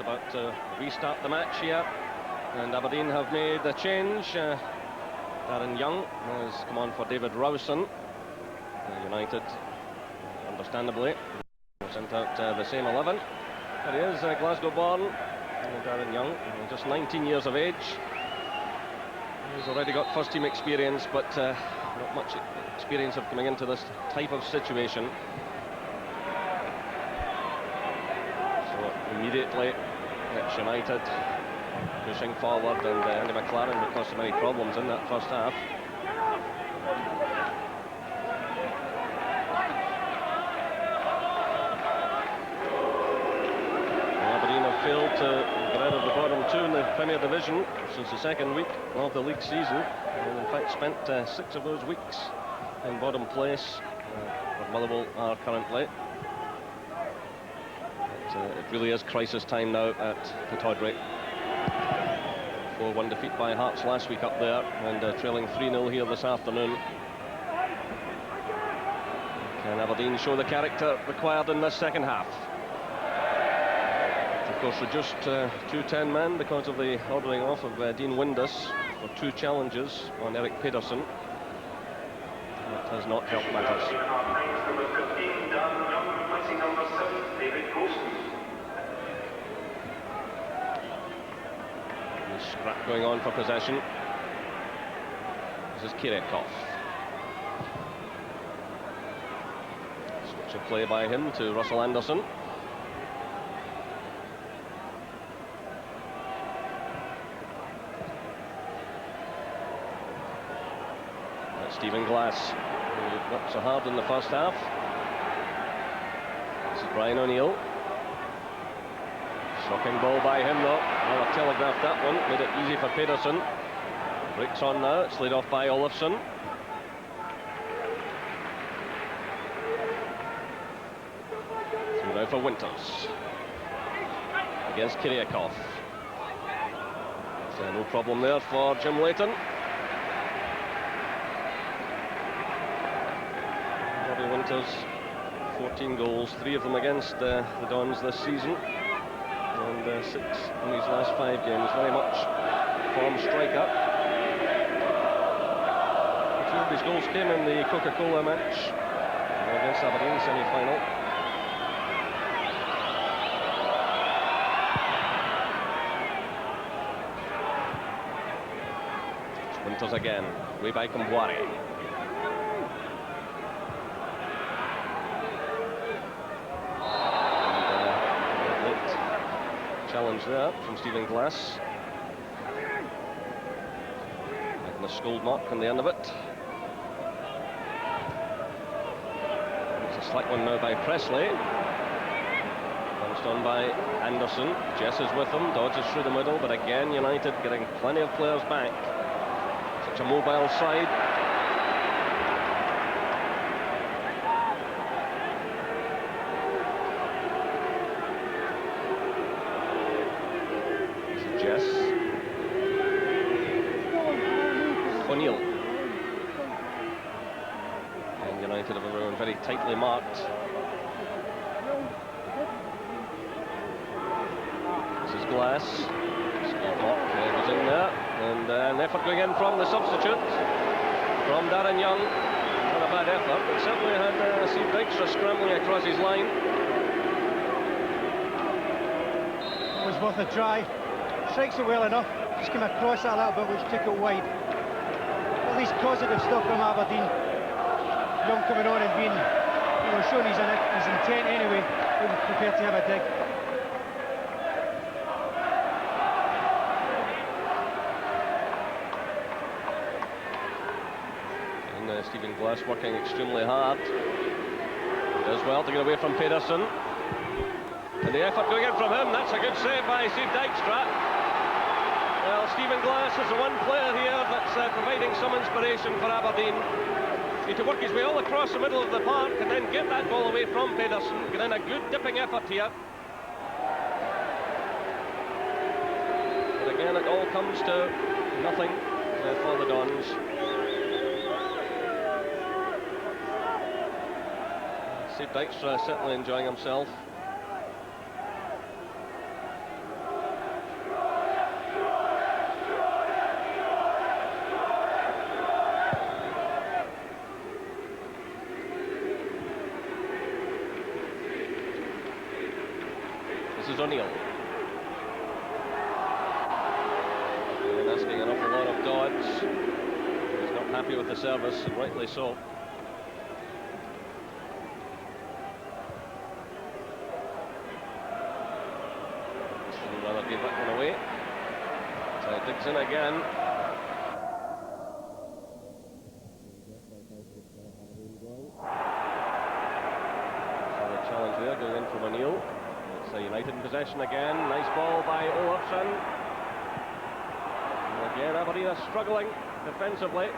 about to restart the match here, and Aberdeen have made a change. Darren Young has come on for David Rowson. United, understandably, sent out the same 11. There he is, Glasgow-born Darren Young, just 19 years of age. He's already got first-team experience, but not much experience of coming into this type of situation. So immediately, it's United pushing forward, and Andy McLaren would cause so many problems in that first half. Aberdeen have failed to get out of the bottom two in the Premier Division since the second week of the league season, and in fact spent 6 of those weeks in bottom place, where Motherwell are currently. It really is crisis time now at Pittodrie. 4-1 defeat by Hearts last week up there, and trailing 3-0 here this afternoon. Can Aberdeen show the character required in this second half? Of course, reduced to 10 men because of the ordering off of Dean Windass for 2 challenges on Eric Pedersen. That has not helped matters. Scrap going on for possession. This is Kirekov. Switch of play by him to Russell Anderson. That's Stephen Glass, who worked so hard in the first half. This is Brian O'Neill. Shocking ball by him though. Well, telegraphed that one, made it easy for Pedersen. Breaks on now, it's laid off by Olofsson. Through now for Winters. Against Kiryakov. So no problem there for Jim Leighton. Bobby Winters, 14 goals, 3 of them against the Dons this season. And 6 in these last 5 games, very much form striker. 2 of his goals came in the Coca-Cola match against Aberdeen semi-final. Winters again, way by Kambwari. Challenge there from Stephen Glass. Making a scold mark on the end of it. It's a slack one now by Presley. Bounced on by Anderson. Jess is with him, dodges through the middle, but again United getting plenty of players back. Such a mobile side. O'Neill. And United have everyone very tightly marked. This is Glass. Was in there, and an effort going in from the substitute from Darren Young. Not a bad effort, but certainly had Steve Dykstra scrambling across his line. It was worth a try. Strikes it well enough. Just came across that a little bit, which took it wide. At least positive stuff from Aberdeen. Young coming on and being, showing his intent anyway. He was prepared to have a dig. And Stephen Glass working extremely hard. Does well to get away from Pedersen. And the effort going in from him. That's a good save by Steve Dykstra. Well, Stephen Glass is the one player here that's providing some inspiration for Aberdeen. He had to work his way all across the middle of the park and then get that ball away from Pedersen. Get in a good dipping effort here. But again, it all comes to nothing for the Dons. Steve Dykstra certainly enjoying himself. is O'Neill. And asking an awful lot of Dodds. He's not happy with the service, and rightly so. He'd rather give that one away. So it digs in again. Challenge there going in from O'Neill. It's a United in possession again. Nice ball by Olafsson. And again Aberdeen are struggling defensively.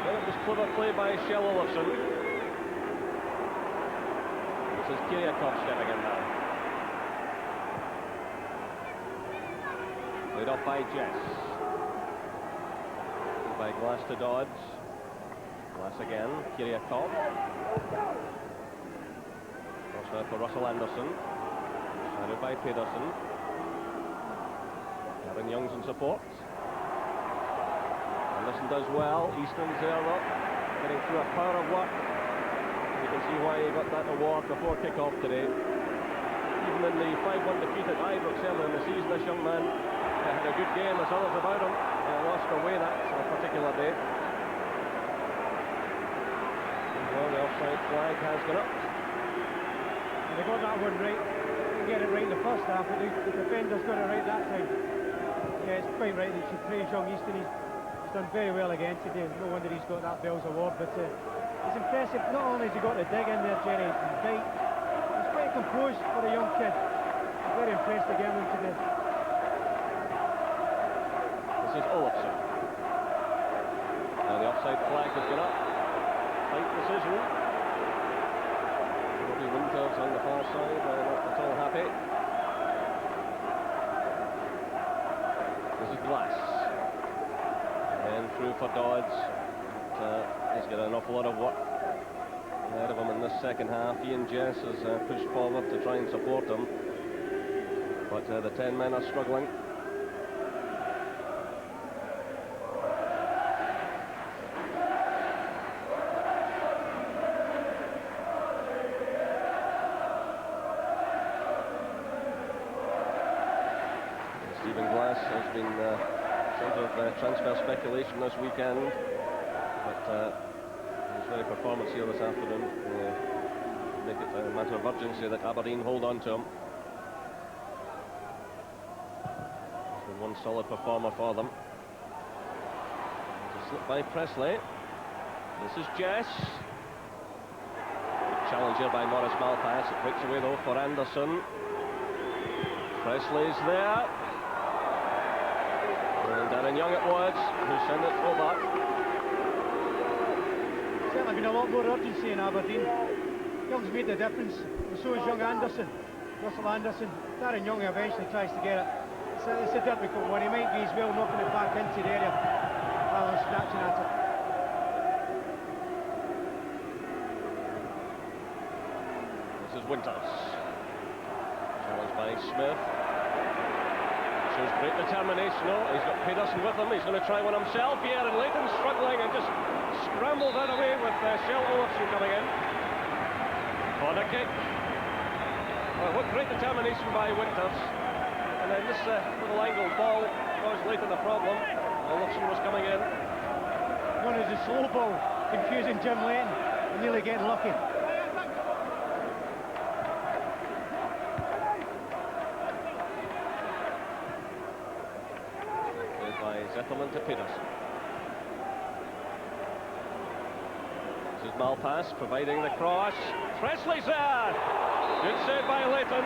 Then it was clever play by Shell Olafsson. This is Kiriakov stepping in now. Played off by Jess. By Glass to Dodds. Glass again, Kiriakov. Cross now for Russell Anderson. Shadowed by Pedersen. Aaron Young's in support. Anderson does well. Easton's there, look. Getting through a power of work. You can see why he got that award before kick-off today. Even in the 5-1 defeat at Ibrox earlier in the season, this young man had a good game. There's others about him. Lost away that particular day. Well, the offside flag has gone up. And they got that one right. They get it right in the first half, but the defenders got it right that time. Yeah, it's quite right. They should praise young Easton. He's done very well again today. No wonder he's got that Bell's award. But it's impressive. Not only has he got the dig in there, Jerry, he's quite composed for a young kid. I'm very impressed again with him today. This is Olafsson. Now the offside flag has gone up. Tight decision. Robbie Winters on the far side, not at all happy. This is Glass. And through for Dodds. He's got an awful lot of work ahead of him in this second half. Ian Jess has pushed forward to try and support him. But the 10 men are struggling. Has been centre of transfer speculation this weekend, but his very performance here this afternoon make it a matter of urgency that Aberdeen hold on to him. It's been one solid performer for them. There's a slip by Presley. This is Jess. Good challenge here by Morris Malpass. It breaks away though for Anderson. Presley's there. And Darren Young it was who sent it over. Certainly been a lot more urgency in Aberdeen. Young's made the difference, and so is young Anderson, Russell Anderson. Darren Young eventually tries to get it. It's a difficult one. He might be as well knocking it back into the area rather than snatching at it. This is Winters. Challenged by Smith. Shows great determination. Oh, he's got Pedersen with him. He's going to try one himself here, and Leighton's struggling and just scrambles that away with Shell Olafsson coming in. Corner kick. Well, what great determination by Winters. And then this little angled ball caused Leighton a problem. Olafsson was coming in. One is a slow ball, confusing Jim Leighton and nearly getting lucky. Zetterlund to Pedersen. This is Malpass providing the cross. Presley's there! Good save by Leighton.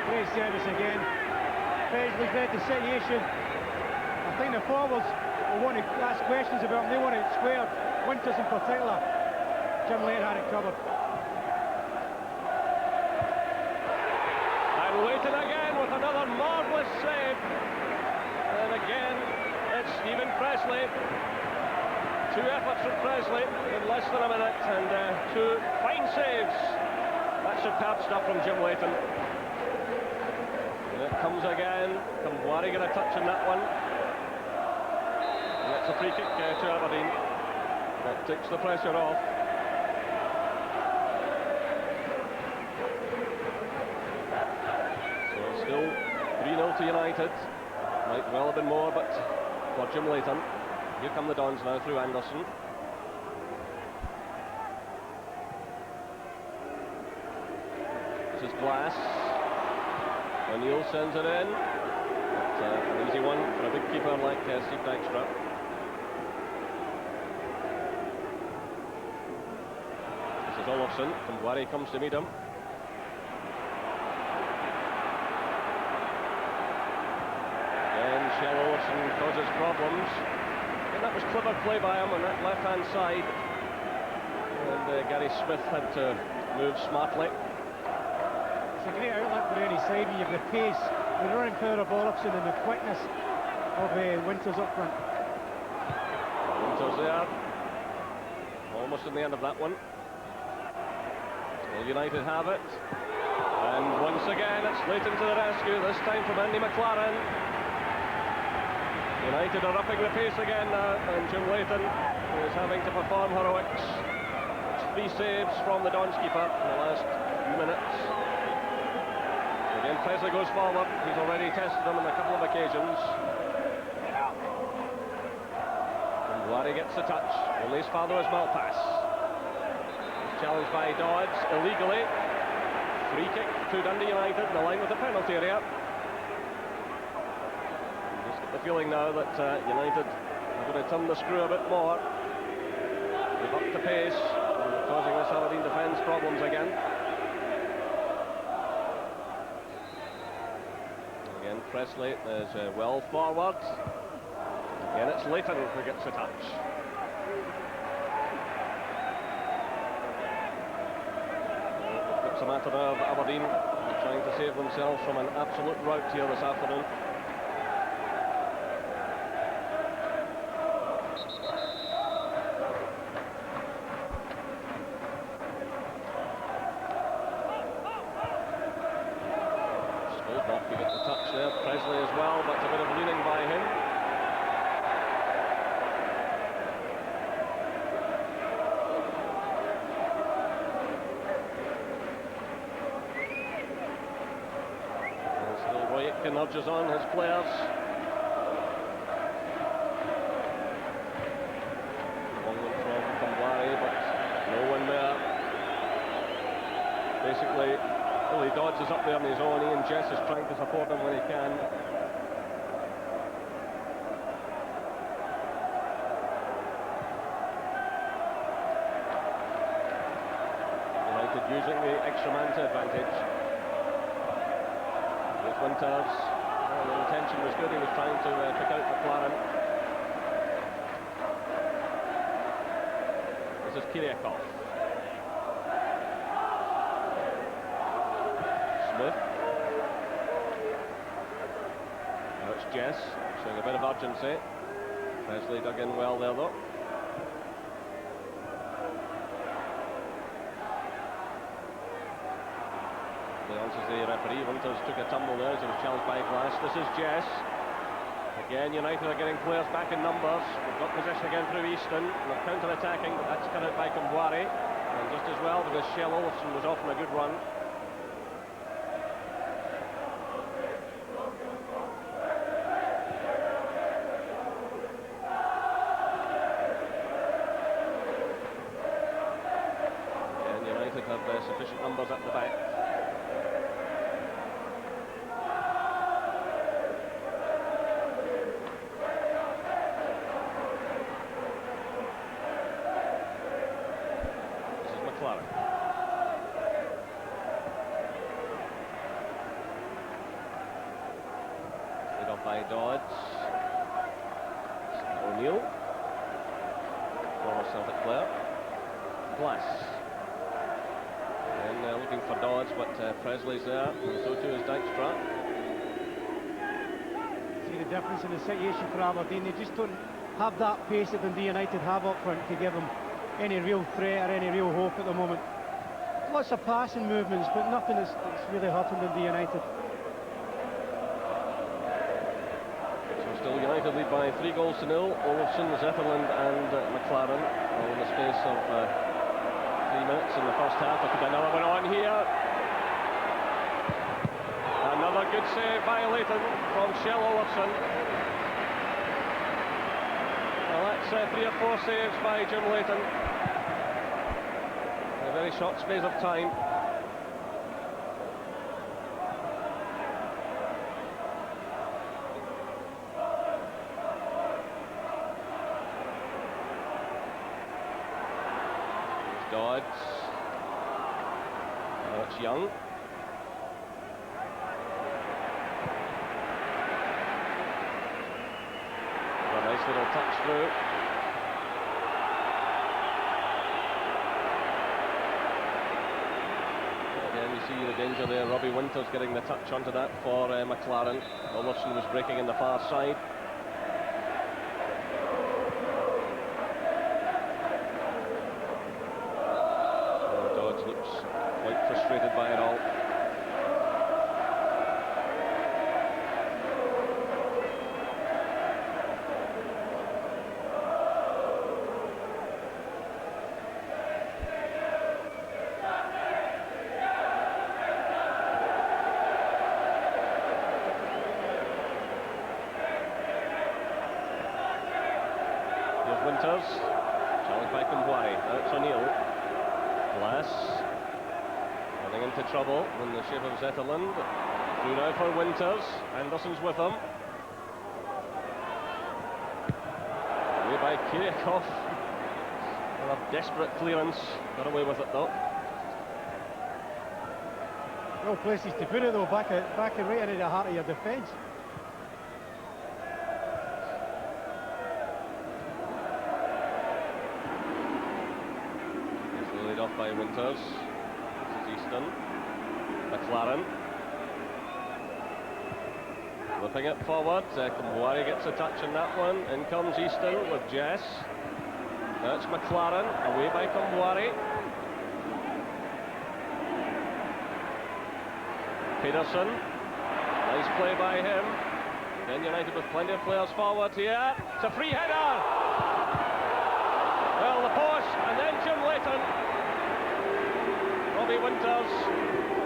Great service again. Presley's read the situation. I think the forwards will want to ask questions about him. They want it squared. Winters in particular. Jim Leighton had it covered. And Leighton again with another marvellous save. And again, it's Stephen Presley. Two efforts from Presley in less than a minute, and two fine saves. That's superb stuff from Jim Leighton. And it comes again. Kamwari get a touch on that one. And it's a free kick to Aberdeen. That takes the pressure off. 1-0 to United. Might well have been more, but for Jim Leighton. Here come the Dons now through Anderson. This is Glass. O'Neill sends it in. It's an easy one for a big keeper like Steve Dykstra. This is Olofsson. Kumbuari comes to meet him. Shell Olofsson causes problems. And that was clever play by him on that left-hand side. And Gary Smith had to move smartly. It's a great outlet for any side. You have the pace, the running power of Olofsson and the quickness of Winters up front. Winters there. Almost in the end of that one. Still United have it. And once again it's Leighton to the rescue, this time from Andy McLaren. United are upping the pace again now, and Jim Leighton is having to perform heroics. It's 3 saves from the Dons keeper in the last few minutes. Again, Presley goes forward. He's already tested them on a couple of occasions. And Wari gets the touch. Release Fado as Malpass. He's challenged by Dodds illegally. Free kick to Dundee United in the line with the penalty area. The feeling now that United are going to turn the screw a bit more. They've upped the pace, causing this Aberdeen defence problems again. Again, Presley is well forward. Again, it's Leighton who gets the touch. It's a matter of Aberdeen trying to save themselves from an absolute rout here this afternoon. Presley as well, but a bit of leaning by him. And still Roy Aitken nudges on his players. Long one from Kumbuari, but no one there. Basically, Billy Dodds is up there on his own. Ian Jess is trying to support him when he can. United using the extra man to advantage. With Winters. Well, the intention was good. He was trying to pick out McLaren. This is Kiriakov. Smith. Now it's Jess, showing a bit of urgency. Presley dug in well there though. The answers the referee. Winters took a tumble there as he was challenged by Glass. This is Jess. Again, United are getting players back in numbers. We've got possession again through Easton. They're counter-attacking, but that's cut out by Kumbuari. And just as well because Shell Olofsson was off on a good run. Have sufficient numbers at the back. This is McLaren. Lead off by Dodds. O'Neill, former Celtic player. Glass. Looking for Dodds, but Presley's there, and so too is Dykstra. See the difference in the situation for Aberdeen. They just don't have that pace that Dundee United have up front to give them any real threat or any real hope at the moment. Lots of passing movements, but nothing that's really hurting Dundee United. So still United lead by 3-0. Olofsson, Zetterlund and McLaren all in the space of 3 minutes in the first half. There could be another one on here. Another a good save by Leighton from Shell Olafson. Well, that's 3 or 4 saves by Jim Leighton in a very short space of time. Dodds. Now it's Young. A nice little touch through. Again, you see the danger there. Robbie Winters getting the touch onto that for McLaren. Olafson was breaking in the far side. Quite frustrated by it all. Here's Winters, challenged by Kumwari. Now it's O'Neill. Glass. Running into trouble in the shape of Zetterlund. Through now for Winters. Anderson's with him. Away by Kiriakov. A desperate clearance. Got away with it though. No places to put it though, back and right into the heart of your defence. It's laid off by Winters. Easton, McLaren, whipping it forward. Kumwari gets a touch on that one. In comes Easton with Jess. That's McLaren, away by Kumwari. Peterson, nice play by him. Then United with plenty of players forward here. It's a free header. Well, the post, and then Jim Leighton. Robbie Winters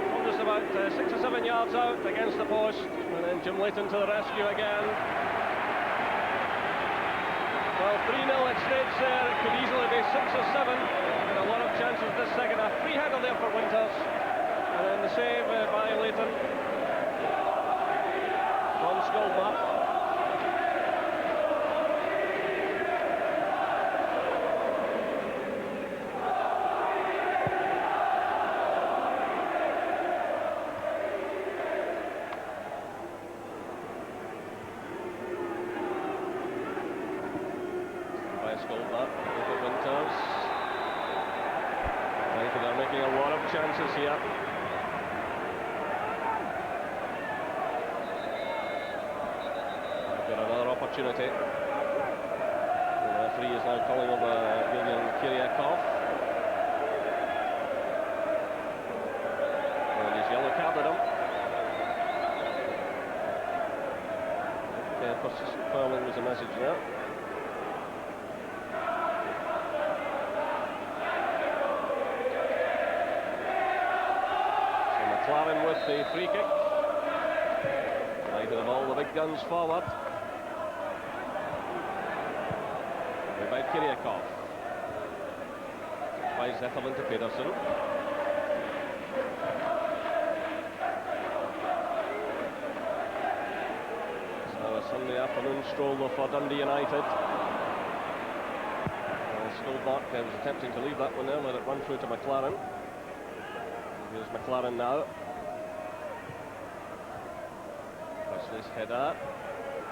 from just about 6 or 7 yards out against the post, and then Jim Leighton to the rescue again. Well, 3-0 at stage there. It could easily be 6 or 7, and a lot of chances this second half. Free header there for Winters, and then the save by Leighton from Skolbach. Skolbach over Winters. United are making a lot of chances here. They've got another opportunity. The referee is now calling over William Kiriakov. And he's yellow carded him. Okay, first fouling was a message there. McLaren with the free kick. United have all the big guns forward. Way by Kiriakov. By Zetterlund to Peterson. So a Sunday afternoon stroll for Dundee United. Skolbach was attempting to leave that one there, let it run through to McLaren. Here's McLaren now. This header.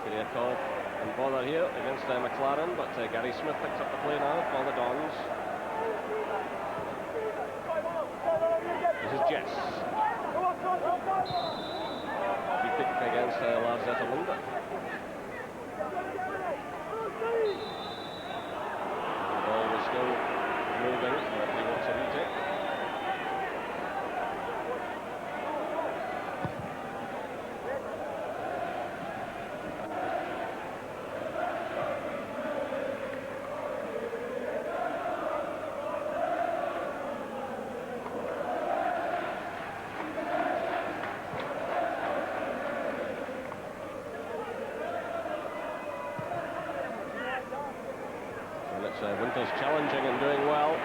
Kiriakov and bother here against McLaren, but Gary Smith picks up the play now for the Dons. This is Jess. Free kick against Lars Zetterlund. The ball was still moving. He wants a retake. Windass challenging and doing well.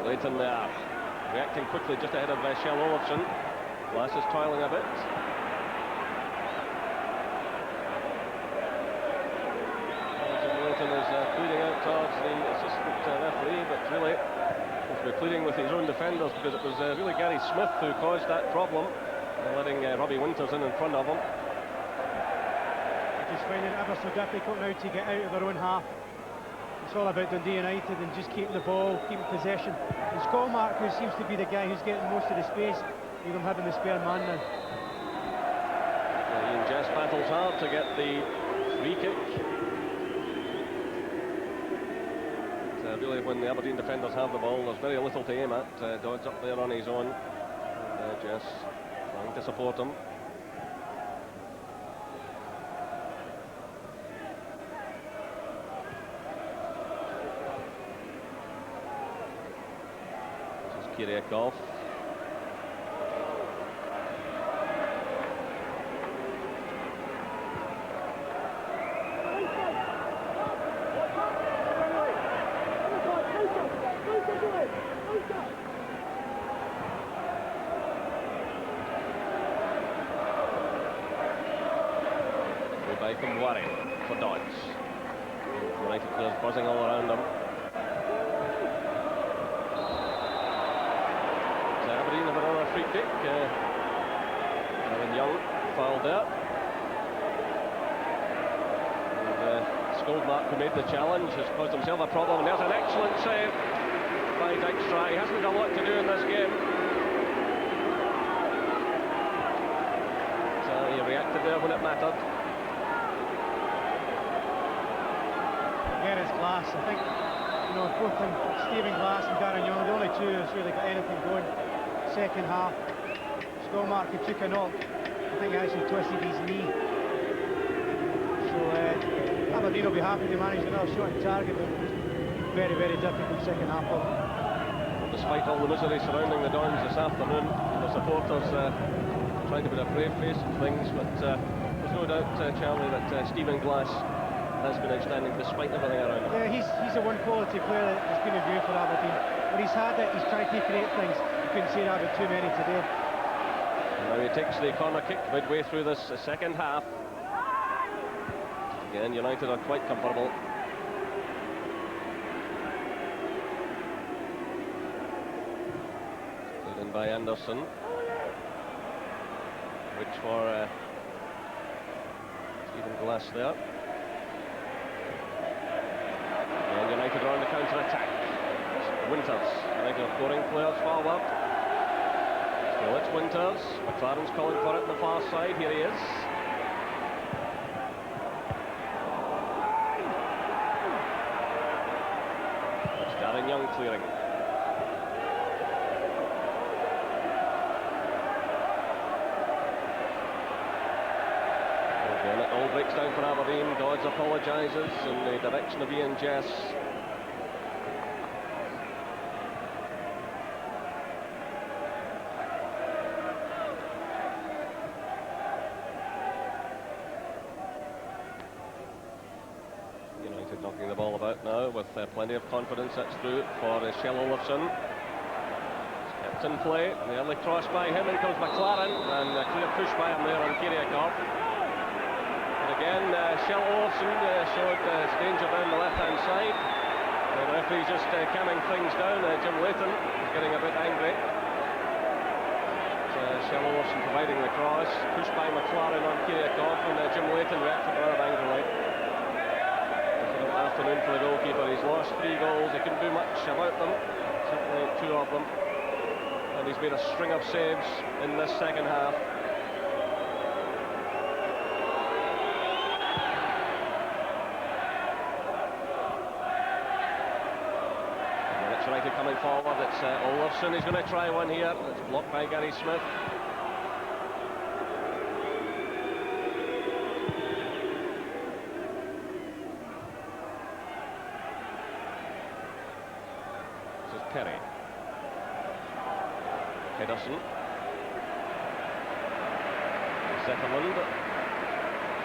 Leighton there, reacting quickly just ahead of Kjell Olofsson. Glass is toiling a bit. Leighton is pleading out towards the assistant referee, but really he's been pleading with his own defenders, because it was really Gary Smith who caused that problem, letting Robbie Winters in front of him. Just finding it ever so difficult now to get out of their own half. It's all about Dundee United and just keeping the ball, keeping possession. And Skolmark, who seems to be the guy who's getting most of the space, with them having the spare man now. Ian Jess battles hard to get the free kick. Really, when the Aberdeen defenders have the ball, there's very little to aim at. Dodd's up there on his own. And, Jess trying to support him. This is Kiriakov. For Dodds. United players buzzing all around them. So Aberdeen have another free kick. Alan Young fouled there. And Skolmark, who made the challenge, has caused himself a problem. And there's an excellent save by Dijkstra. He hasn't got a lot to do in this game. So he reacted there when it mattered. Again, it's Glass. I think, you know, both them, Stephen Glass and Darren Young, the only two who's really got anything going. Second half, Skolmark, who took a knock, I think he actually twisted his knee. So Aberdeen will be happy to manage another shot on target, but it was very, very difficult second half of it. Despite all the misery surrounding the Dons this afternoon, the supporters trying to put a brave face on things, but there's no doubt, Charlie, that Stephen Glass has been outstanding despite everything around him. Yeah, he's a one quality player that's been a view for Aberdeen. When he's had it, he's tried to create things. You couldn't say that with too many today. And now he takes the corner kick midway through this second half. Again, United are quite comfortable. Played in by Anderson. Which for Stephen Glass there. United are on the counter-attack. Winters, United are pouring players forward. Still it's Winters. McLaren's calling for it on the far side. Here he is. It's Darren Young clearing. Again, it all breaks down for Aberdeen. Dodds apologises in the direction of Ian Jess. United knocking the ball about now with plenty of confidence. That's through for Kjell Olofsson. Kept in play. The early cross by him. In comes McLaren, and a clear push by him there on Kiriakov. Again, Kjell Olofsson showed his danger down the left-hand side. The referee's just calming things down. Jim Leighton is getting a bit angry. Kjell Olofsson providing the cross, pushed by McLaren on Kiriakov, and Jim Leighton reacted rather angrily. Difficult afternoon for the goalkeeper. He's lost 3 goals. He couldn't do much about them, certainly 2 of them. And he's made a string of saves in this second half. United coming forward. It's Olofsson. He's going to try one here. It's blocked by Gary Smith. This is Perry. Pedersen. Zetterlund.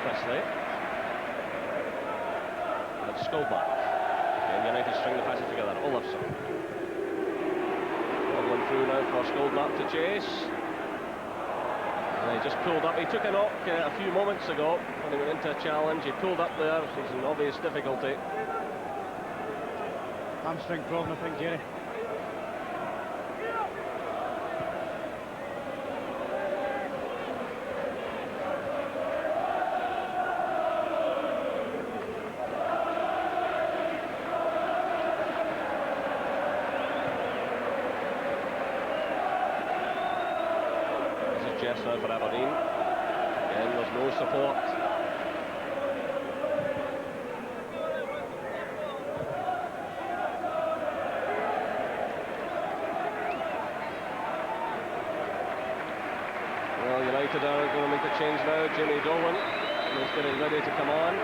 Presley. And Skolback. And United string the passes together. Olafsson. Wobbling through now for Skolback to chase. And he just pulled up. He took a knock a few moments ago when he went into a challenge. He pulled up there. He's in obvious difficulty. Hamstring problem, I think, Jerry. Now for Aberdeen. Again, there's no support. Well, United are going to make a change now. Jimmy Dolan is getting ready to come on.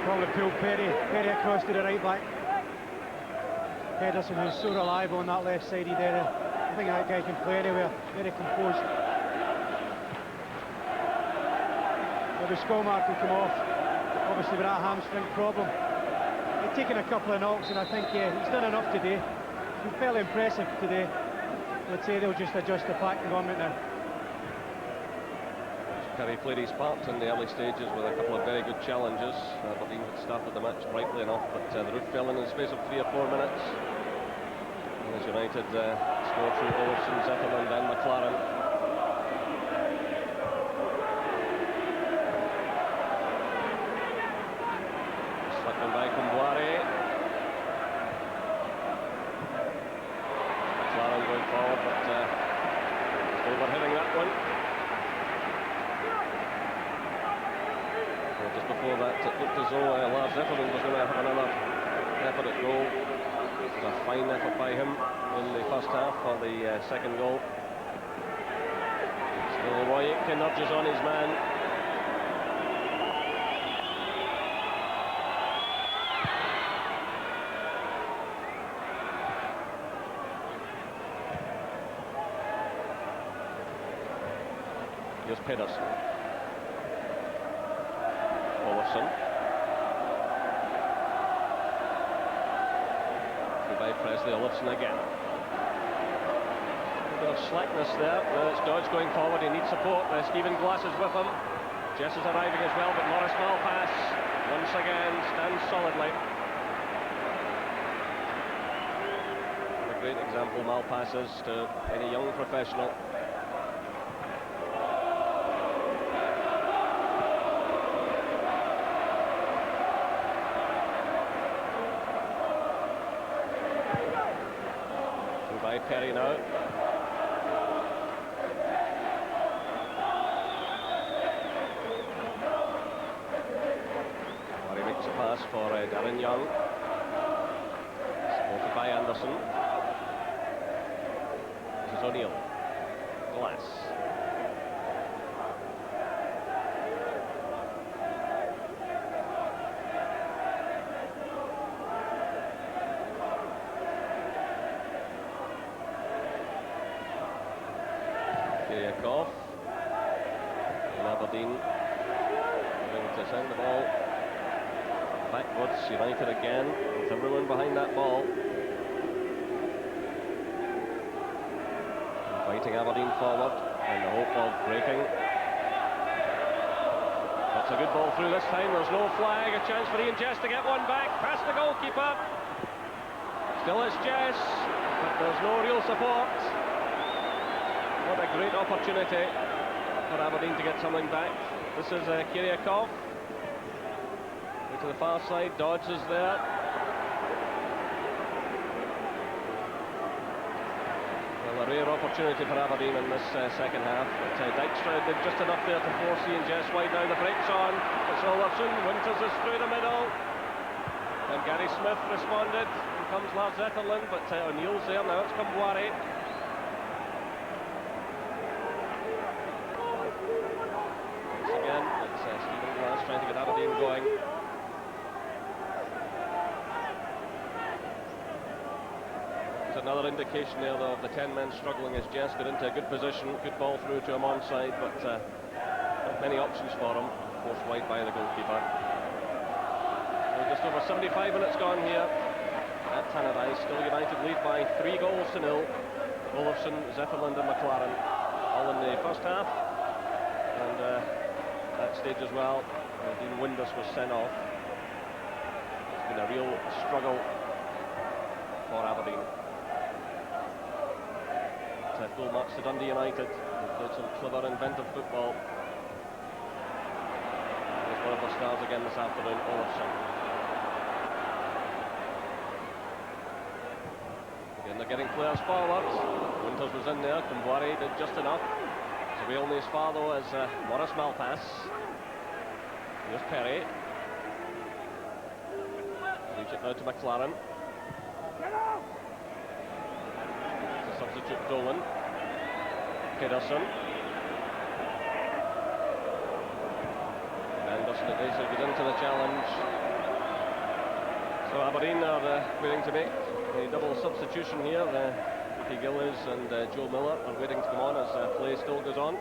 Probably pulled Perry across to the right back. Pedersen, who's so reliable on that left sided area. I think that guy can play anywhere, very composed. Maybe Skolmark will come off, obviously with that hamstring problem. He's taken a couple of knocks, and I think he's done enough today. He's been fairly impressive today. I'd say they'll just adjust the pack and go on with now. Perry played his part in the early stages with a couple of very good challenges. Aberdeen had started the match brightly enough, but the roof fell in the space of 3 or 4 minutes. And as United scored through Olafsson, Zetterlund and McLaren. Slipping by Kumbuari. McLaren going forward, but overhitting that one. Just before that, it looked as though Lars Zetterlund was going to have another effort at goal. It was a fine effort by him in the first half for the second goal. Still Roy Aitken nudges on his man. Here's Pedersen. Olafsson. By Presley, Olafsson again. A bit of slackness there. It's Dodge going forward. He needs support. Stephen Glass is with him. Jess is arriving as well, but Morris Malpass once again stands solidly. What a great example Malpass is to any young professional. By Perry now. Murray makes a pass for Darren Young. Supported by Anderson. This is O'Neill. Glass. Off. And Aberdeen going to send the ball backwards. United again with everyone behind that ball. Inviting Aberdeen forward in the hope of breaking. That's a good ball through this time. There's no flag. A chance for Ian Jess to get one back past the goalkeeper. Still it's Jess, but there's no real support. What a great opportunity for Aberdeen to get something back. This is Kyriakov. To the far side, Dodds is there. Well, a rare opportunity for Aberdeen in this second half. But Dykstra did just enough there to force Ian Jess wide. Now the break's on. It's Olafsson. Winters is through the middle. And Gary Smith responded. Here comes Lars Zetterlund, but O'Neill's there. Now it's Kumbuari. Again, it's Stephen Glass trying to get Aberdeen going. another indication there of the 10 men struggling as Jess got into a good position, good ball through to him onside, but not many options for him, forced wide by the goalkeeper. Just over 75 minutes gone here at Tannadice. Still United lead by 3 goals to 0. Olofsson, Zetterlund and McLaren all in the first half, and that stage as well, Dean Windass was sent off. It's been a real struggle for Aberdeen. It's a full match to Dundee United. They've played some clever, inventive football. There's one of the stars again this afternoon, Olofsson. Again, they're getting players forward. Winters was in there. Kumbuari did just enough. Surveilling his far though as Morris Malpass. Here's Perry. Leaves it now to McLaren. To substitute Dolan. Pedersen. Anderson at least gets into the challenge. So Aberdeen are waiting to make a double substitution here. Ricky Gillies and Joe Miller are waiting to come on as play still goes on.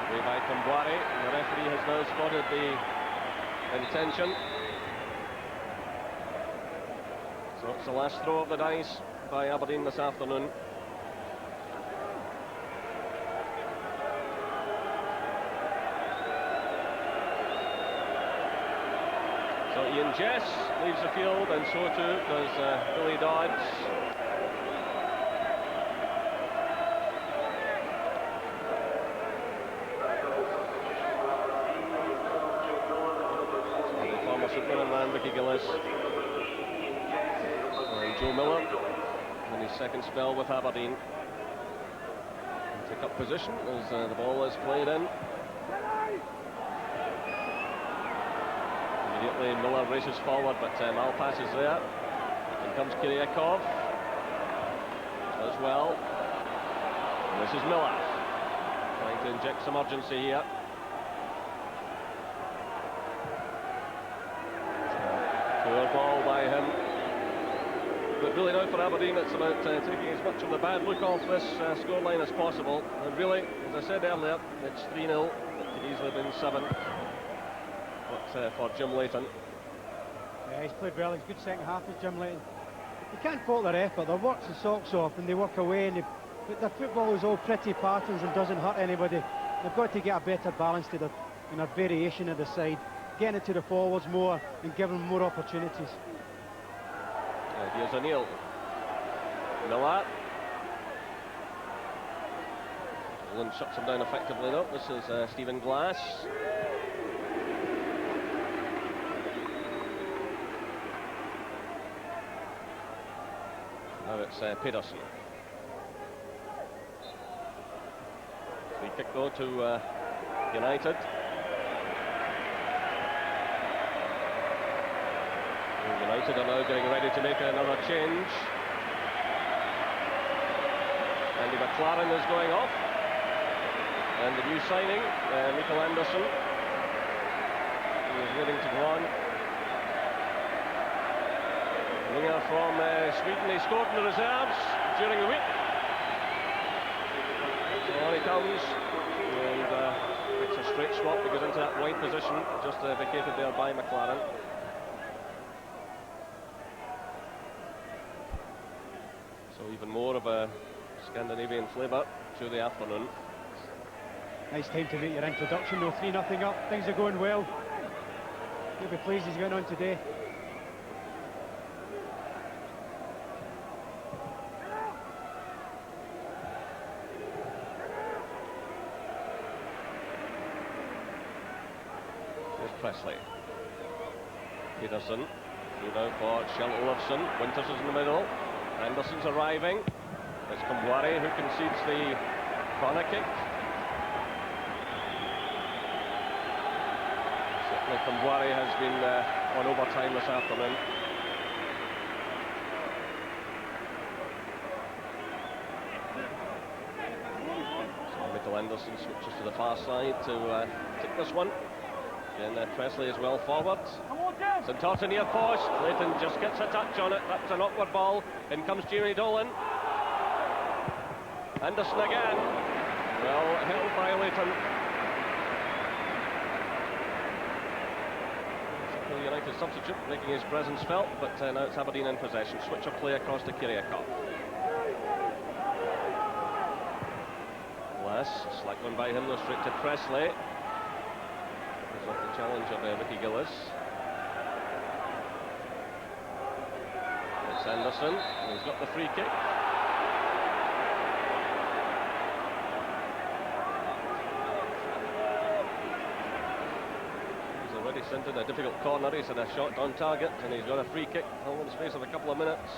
Away by Kumbuari. The referee has now spotted the intention. So it's the last throw of the dice by Aberdeen this afternoon. So Ian Jess leaves the field, and so too does Billy Dodds. So the former Superman man, Ricky Gillis. And Joe Miller in his second spell with Aberdeen. And take up position as the ball is played in. Immediately Miller races forward, but Malpass is there. In comes Kiriakov as well. And this is Miller trying to inject some urgency here. Poor ball by him. But really now for Aberdeen it's about taking as much of the bad look off this scoreline as possible. And really, as I said earlier, it's 3-0. It could easily have been 7. But for Jim Leighton. Yeah, he's played well. He's good second half with Jim Leighton. You can't fault their effort. They work the socks off and they work away. And but their football is all pretty patterns and doesn't hurt anybody. They've got to get a better balance to the variation of the side, getting it to the forwards more and giving them more opportunities. Here's O'Neill. Miller. Lynn shuts him down effectively though. This is Stephen Glass. Now it's Pedersen. Free kick though to United. United are now getting ready to make another change. Andy McLaren is going off. And the new signing, Mikael Andersson, is waiting to go on. Winger from Sweden, he scored in the reserves during the week. So on he comes, and it's a straight swap. He goes into that wide position, just vacated there by McLaren. So even more of a Scandinavian flavour through the afternoon. Nice time to make your introduction though, 3-0 up, things are going well. You'll be pleased he's going on today. Presley. Pedersen through now for Kjell Olofsson. Winters is in the middle. Anderson's arriving. It's Kumbuari who concedes the corner kick. Certainly Kumbuari has been on overtime this afternoon. So Mikael Andersson switches to the far side to take this one. Again, Presley is well forward. St Torton near post. Leighton just gets a touch on it. That's an awkward ball. In comes Jamie Dolan. Anderson again. Well held by Leighton. United substitute making his presence felt, but now it's Aberdeen in possession. Switch of play across to Kyriakov. Glass, slack one by him, though straight to Presley. There's off the challenge of Ricky Gillis. It's Anderson, he's got the free kick. Sent in a difficult corner, he's had a shot on target and he's got a free kick all in the space of a couple of minutes.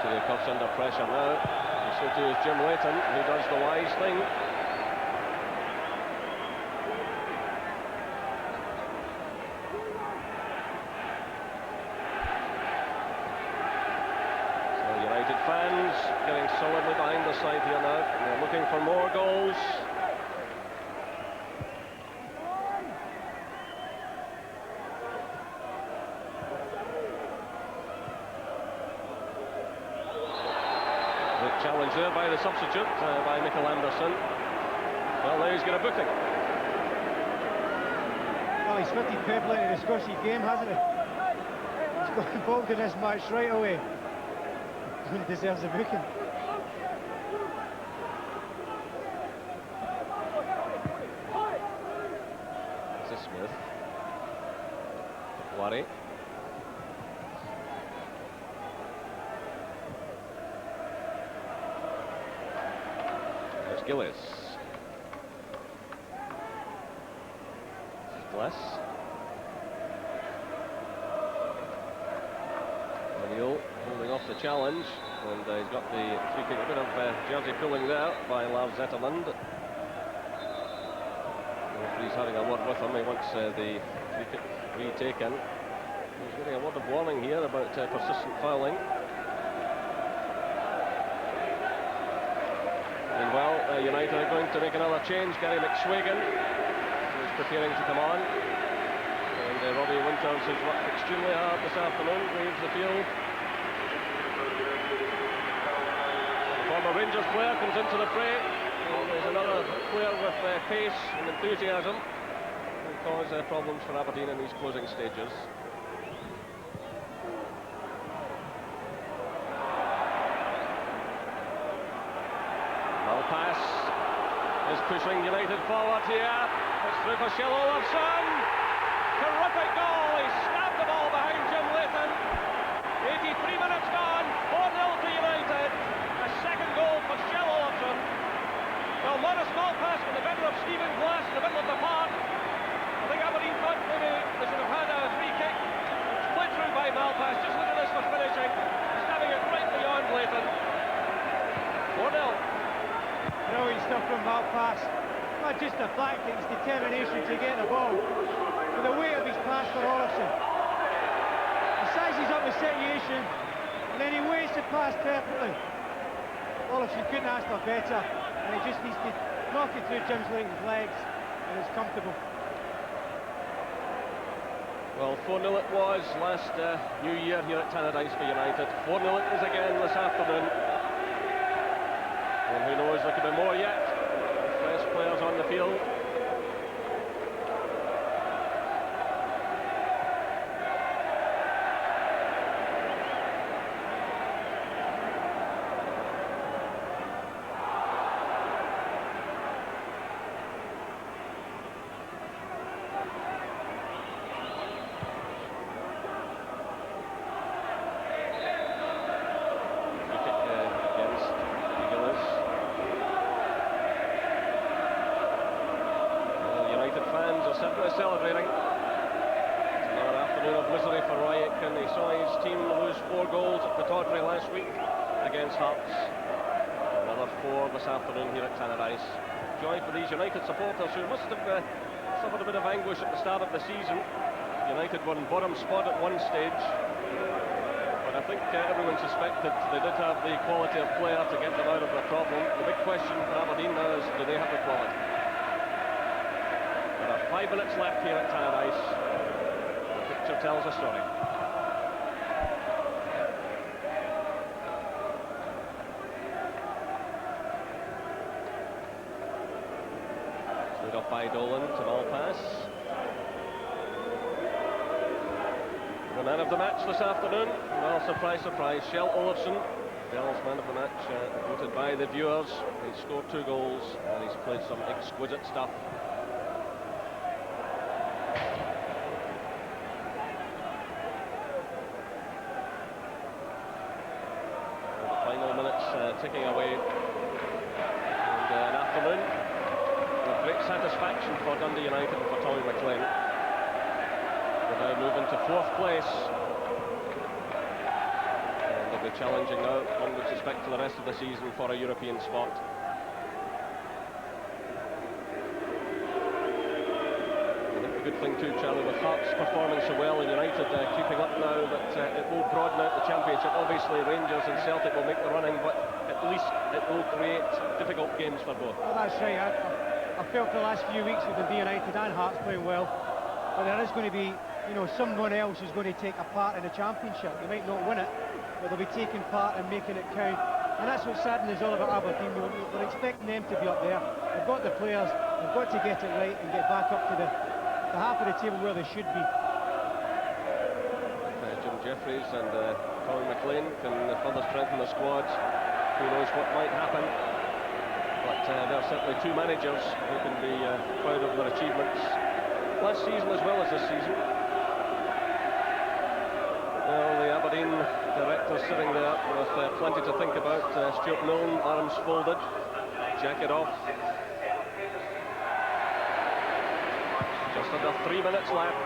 Kyriakov's under pressure now, and so too is Jim Leighton, who does the wise thing. So United fans getting solidly behind the side here now, and they're looking for more goals. Challenge there by the substitute, by Michael Anderson. Well, now he's got a booking. Well, he's fitted Pebble into the Scottish game, hasn't he? He's got involved in this match right away. He deserves a booking. This is Smith. Worry. Gillis. This is Bless. O'Neill holding off the challenge, and he's got the free kick. A bit of jersey pulling there by Lars Zetterlund. The referee's having a word with him. He wants the free kick retaken. He's getting a word of warning here about persistent fouling. United are going to make another change. Gary McSwagan is preparing to come on, and Robbie Winters has worked extremely hard this afternoon, leaves the field. The former Rangers player comes into the fray, and there's another player with pace and enthusiasm who cause problems for Aberdeen in these closing stages. Pass is pushing United forward here. It's through for Shell Olafsson. Terrific goal. He stabbed the ball behind Jim Leighton. 83 minutes gone. 4-0 to United. A second goal for Shell Olafsson. Well, not a small pass from the better of Stephen Glass in the middle of the park. I think Aberdeen thought maybe they should have had a free kick. It's played through by Malpass. Just look at this for finishing. Stabbing it right beyond Leighton. 4-0. Brilliant stuff from Malpass. Not just the fact that his determination to get the ball, but the weight of his pass for Olafsson. He sizes up the situation, and then he weights the pass perfectly. Olafsson couldn't ask for better, and he just needs to knock it through Jim Leighton's legs, and it's comfortable. Well, 4-0 it was last New Year here at Tannadice for United. 4-0 it is again this afternoon. And who knows, there could be more yet. Fresh players on the field. Celebrating. It's another afternoon of misery for Roy Aitken. He saw his team lose 4 goals at Pittodrie last week against Hearts. Another 4 this afternoon here at Tannadice. Joy for these United supporters who must have suffered a bit of anguish at the start of the season. United were in bottom spot at one stage, but I think everyone suspected they did have the quality of player to get them out of the problem. The big question for Aberdeen now is, do they have the quality? 5 minutes left here at Tannadice. The picture tells a story. Slid up by Dolan to Malpass. The man of the match this afternoon, well, surprise, surprise, Kjell Olofsson. Bell's man of the match, voted by the viewers. He's scored 2 goals and he's played some exquisite stuff. And the final minutes ticking away. And an afternoon of great satisfaction for Dundee United and for Tommy McLean. They're now moving to 4th place. Be challenging now, one would suspect, for the rest of the season for a European spot. I think the good thing too, Charlie, with Hearts performing so well and United keeping up now, that it will broaden out the championship. Obviously Rangers and Celtic will make the running, but at least it will create difficult games for both. Well, that's right. I felt the last few weeks with Dundee United and Hearts playing well, but there is going to be, you know, someone else who's going to take a part in the championship. They might not win it, but they'll be taking part and making it count. And that's what sadden is all about Aberdeen. We're expecting them to be up there. They've got the players, they've got to get it right and get back up to the half of the table where they should be. Jim Jeffries and Tommy McLean can further strengthen the squad. Who knows what might happen. But there are certainly 2 managers who can be proud of their achievements last season as well as this season. Well, the Aberdeen director sitting there with plenty to think about. Stuart Milne, arms folded, jacket off. Just under 3 minutes left.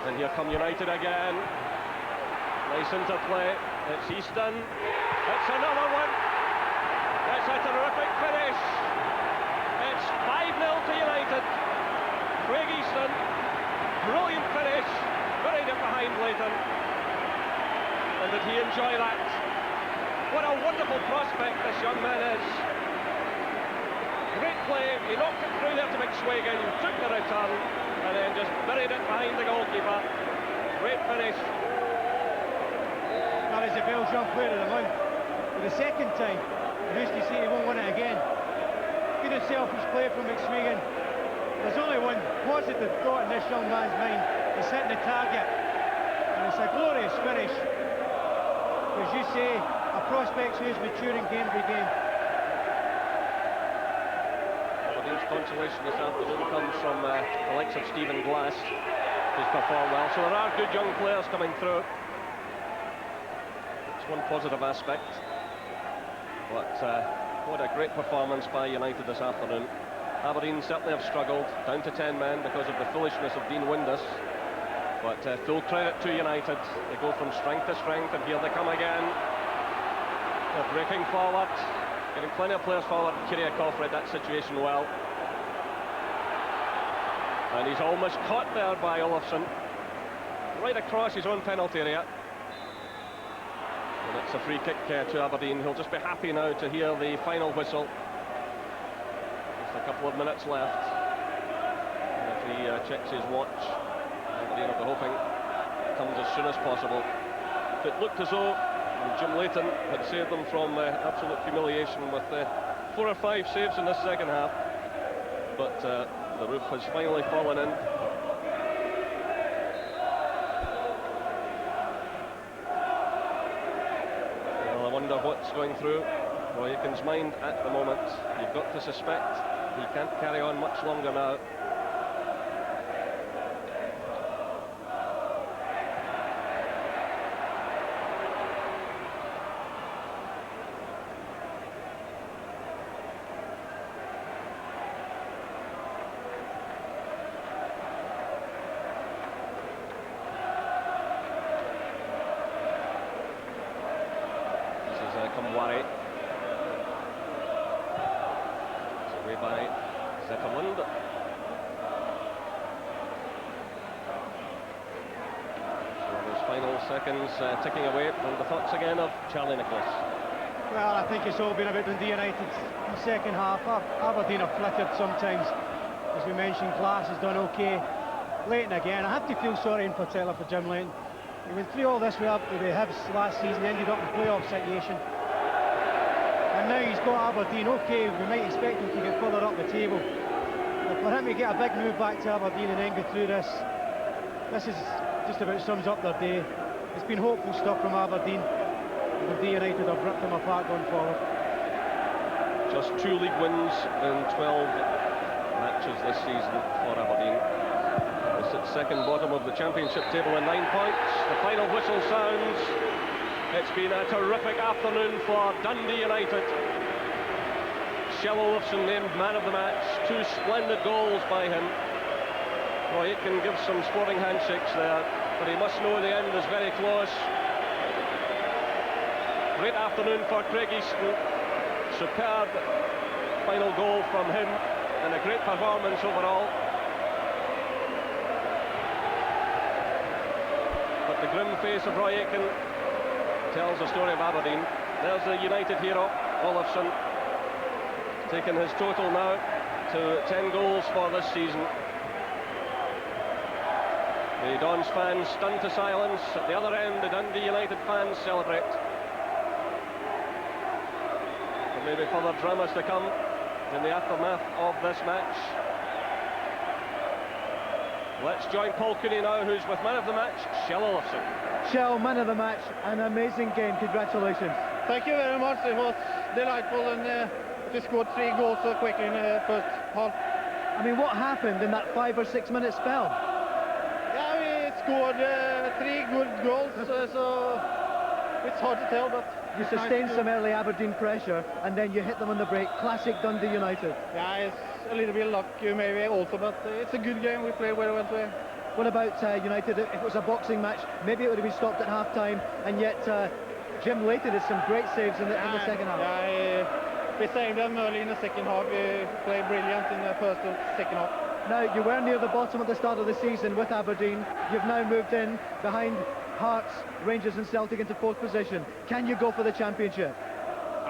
And here come United again. Nice interplay. It's Easton. It's another one. It's a terrific finish. It's 5-0 to United. Craig Easton. Brilliant finish, buried it behind Leighton. And did he enjoy that? What a wonderful prospect this young man is. Great play, he knocked it through there to McSwagan, took the return, and then just buried it behind the goalkeeper. Great finish. That is the Belgian player of the month. For the second time, who's to say he won't win it again? Good and selfish play from McSwagan. There's only one positive thought in this young man's mind. He's hitting the target. And it's a glorious finish. As you say, a prospect who is maturing game by game. Aberdeen's consolation this afternoon comes from the likes of Stephen Glass, who's performed well. So there are good young players coming through. It's one positive aspect. But what a great performance by United this afternoon. Aberdeen certainly have struggled, down to 10 men because of the foolishness of Dean Windass. But full credit to United. They go from strength to strength, and here they come again. They're breaking forward, getting plenty of players forward. Kiriakov read that situation well. And he's almost caught there by Olofsson. Right across his own penalty area. And it's a free kick to Aberdeen, who'll just be happy now to hear the final whistle. A couple of minutes left. And if he checks his watch, Aberdeen will be hoping it comes as soon as possible. It looked as though Jim Leighton had saved them from absolute humiliation with 4 or 5 saves in this second half. But the roof has finally fallen in. Well, I wonder what's going through Roy Aitken's mind at the moment. You've got to suspect he can't carry on much longer now. This is Kamwari. Away by Zetterlund. So those final seconds ticking away, and the thoughts again of Charlie Nicholas. Well, I think it's all been about Dundee United in the second half. Aberdeen have flickered sometimes. As we mentioned, Glass has done okay. Leighton again. I have to feel sorry in particular for Jim Leighton. He went through all this with Hibs last season, ended up in a playoff situation. And now he's got Aberdeen. Okay, we might expect him to get further up the table. But for him to get a big move back to Aberdeen and then go through this is just about sums up their day. It's been hopeful stuff from Aberdeen. Dundee United have ripped them apart going forward. Just 2 league wins in 12 matches this season for Aberdeen. They sit second bottom of the championship table in 9 points. The final whistle sounds. It's been a terrific afternoon for Dundee United. Kjell Olofsson named man of the match. 2 splendid goals by him. Roy Aitken gives some sporting handshakes there, but he must know the end is very close. Great afternoon for Craig Easton. Superb final goal from him, and a great performance overall. But the grim face of Roy Aitken tells the story of Aberdeen. There's the United hero, Olofsson, taking his total now to 10 goals for this season. The Dons fans stunned to silence. At the other end, the Dundee United fans celebrate. There may be further dramas to come in the aftermath of this match. Let's join Paul Cooney now, who's with man of the match, Kjell Olofsson. Kjell, man of the match, an amazing game, congratulations. Thank you very much, it was delightful, and we scored 3 goals so quickly in the first half. I mean, what happened in that 5 or 6 minute spell? Yeah, we scored 3 good goals, so it's hard to tell, but... You sustained some early Aberdeen pressure, and then you hit them on the break. Classic Dundee United. Yeah, it's a little bit luck maybe also, but it's a good game. We played very well today. What about United? If it was a boxing match, maybe it would have been stopped at half-time, and yet Jim Leighton did some great saves in the second half. Yeah, we saved them early in the second half. We played brilliant in the first and second half. Now, you were near the bottom at the start of the season with Aberdeen. You've now moved in behind Hearts, Rangers and Celtic into 4th position. Can you go for the championship?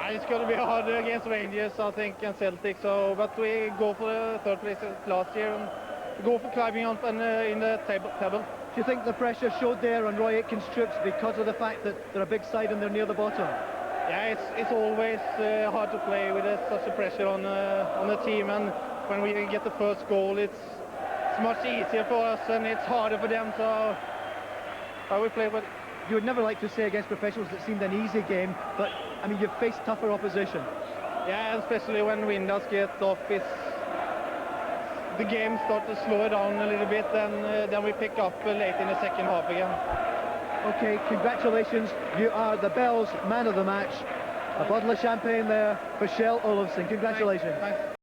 It's going to be hard against Rangers, I think, and Celtic. So, but we go for the 3rd place last year and go for climbing up and in the table. Do you think the pressure showed there on Roy Aitken's troops because of the fact that they're a big side and they're near the bottom? Yeah, it's always hard to play with such a pressure on the team, and when we get the first goal, it's much easier for us and it's harder for them. So. How we play, but you would never like to say against professionals it seemed an easy game, but I mean you've faced tougher opposition. Yeah, especially when Windass gets off, the game starts to slow down a little bit, and then we pick up late in the second half again. Okay, congratulations, you are the Bells man of the match. A bottle of champagne there for Kjell Olofsson. Congratulations. Thanks.